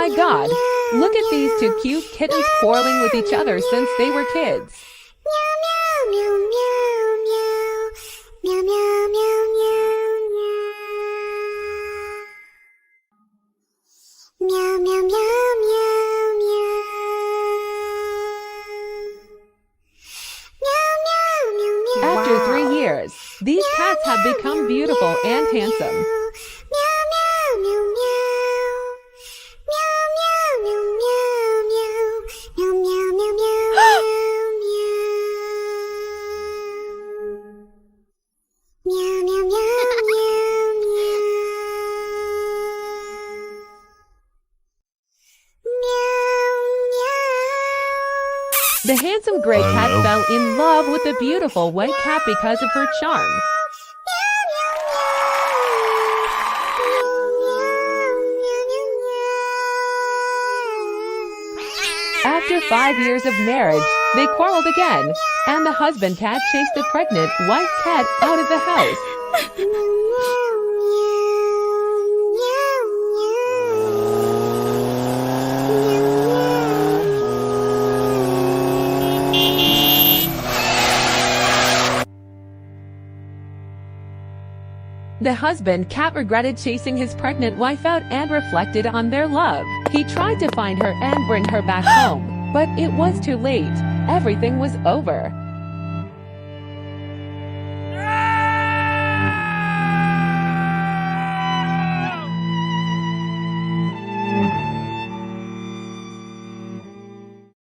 my God! Look at these two cute kittens quarreling with each other since they were kids. After 3 years, these cats have become beautiful and handsome. The handsome gray cat fell in love with the beautiful white cat because of her charm. After 5 years of marriage, they quarreled again, and the husband cat chased the pregnant wife cat out of the house. The husband cat regretted chasing his pregnant wife out and reflected on their love. He tried to find her and bring her back home, but it was too late. Everything was over.